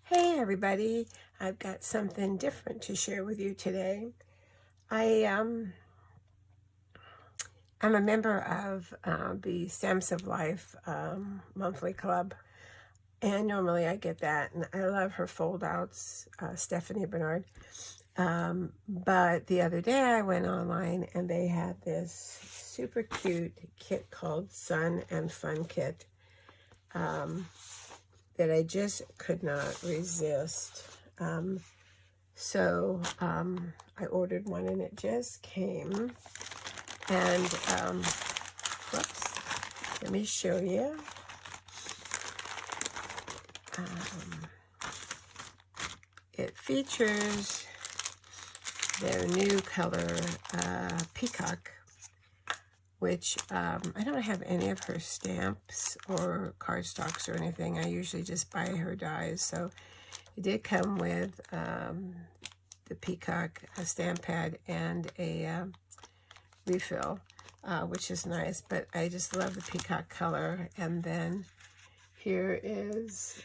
Hey everybody, I've got something different to share with you today. I'm a member of the Stamps of Life monthly club, and normally I get that, and I love her fold-outs, Stephanie Bernard. But the other day I went online and they had this super cute kit called Sun and Fun Kit. That I just could not resist. So I ordered one and it just came. And whoops, let me show you. It features their new color, Peacock, which I don't have any of her stamps or cardstocks or anything. I usually just buy her dies. So it did come with the Peacock, a stamp pad, and a refill, which is nice. But I just love the Peacock color. And then here is,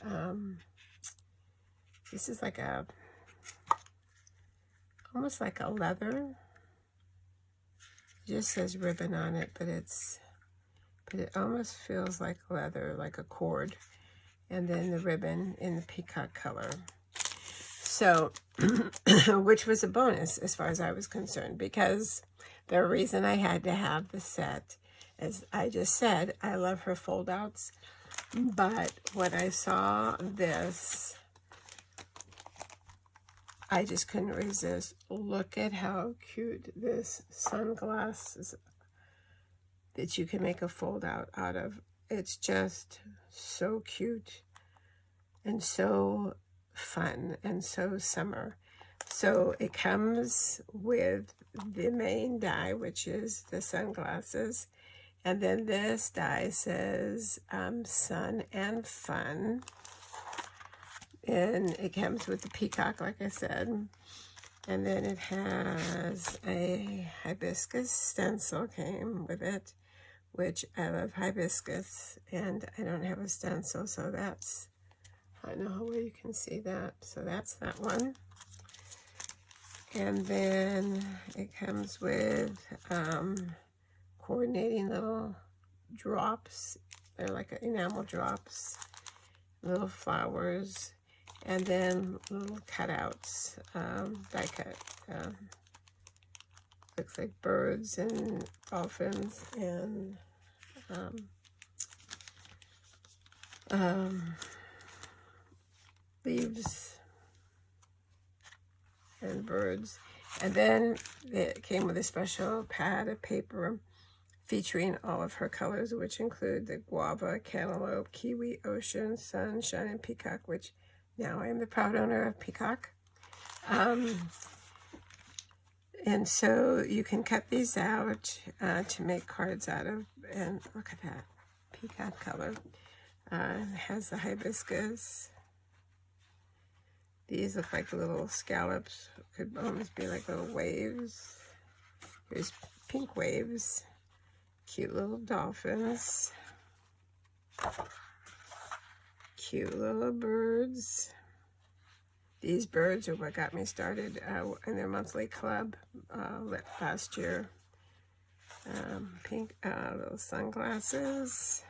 this is like almost like a leather. It just says ribbon on it, but it almost feels like leather, like a cord. And then the ribbon in the Peacock color. So, which was a bonus as far as I was concerned, because the reason I had to have the set, as I just said, I love her fold-outs, but when I saw this, I just couldn't resist. Look at how cute this sunglasses that you can make a fold-out out of. It's just so cute and so fun and so summer. So it comes with the main die, which is the sunglasses, and then this die says Sun and Fun, and it comes with the Peacock, like I said, and then it has a hibiscus stencil came with it, which I love hibiscus, and I don't have a stencil, so that's, I don't know how well you can see that. So that's that one. And then it comes with coordinating little drops. They're like enamel drops, little flowers, and then little cutouts, die cut. Looks like birds and dolphins and leaves and birds. And then it came with a special pad of paper featuring all of her colors, which include the guava, cantaloupe, kiwi, ocean, sunshine, and peacock, which now I am the proud owner of Peacock. And so you can cut these out to make cards out of, and look at that peacock color. It has the hibiscus. These look like little scallops, could almost be like little waves. Here's pink waves, cute little dolphins, cute little birds. These birds are what got me started in their monthly club last year. Pink little sunglasses,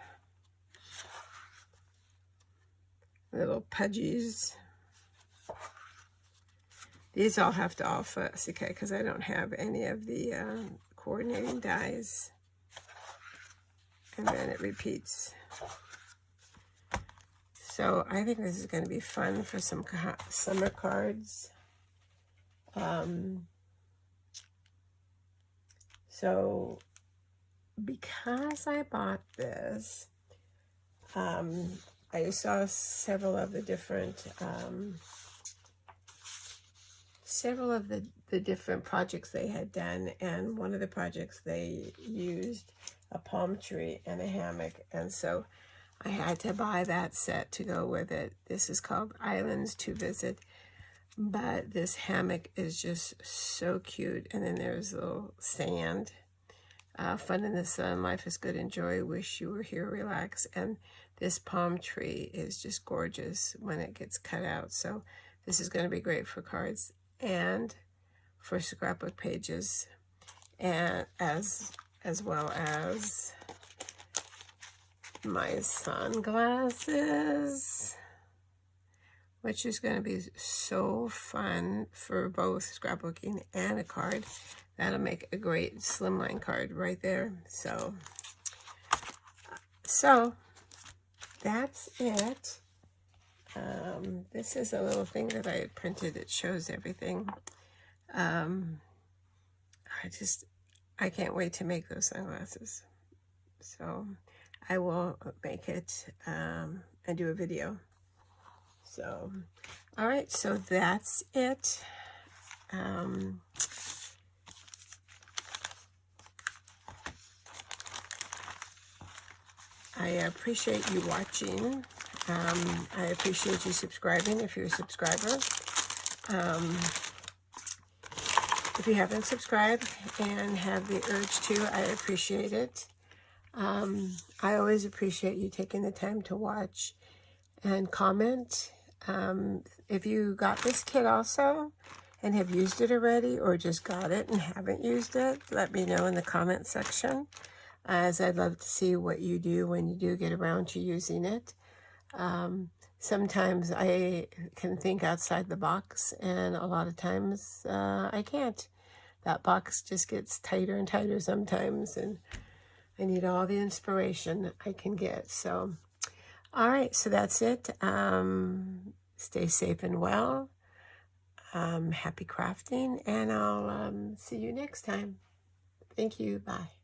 little pudgies. These all have to all fuss, okay, because I don't have any of the coordinating dies. And then it repeats. So I think this is going to be fun for some summer cards. So because I bought this, I saw several of the different different projects they had done, and one of the projects they used a palm tree and a hammock, and so I had to buy that set to go with it. This is called Islands to Visit, but this hammock is just so cute, and then there's a little sand. Fun in the Sun, Life is Good, Enjoy, Wish You Were Here, Relax. And this palm tree is just gorgeous when it gets cut out. So this is going to be great for cards and for scrapbook pages, and as well as my sunglasses, which is going to be so fun for both scrapbooking and a card. That'll make a great slimline card right there. So that's it. This is a little thing that I had printed. It shows everything. I can't wait to make those sunglasses. So I will make it and do a video. So, all right, so that's it. I appreciate you watching. I appreciate you subscribing if you're a subscriber. If you haven't subscribed and have the urge to, I appreciate it. I always appreciate you taking the time to watch and comment. If you got this kit also and have used it already, or just got it and haven't used it, let me know in the comment section, as I'd love to see what you do when you do get around to using it. Sometimes I can think outside the box, and a lot of times I can't. That box just gets tighter and tighter sometimes, and I need all the inspiration I can get. So, all right, so that's it. Stay safe and well. Happy crafting, and I'll see you next time. Thank you. Bye.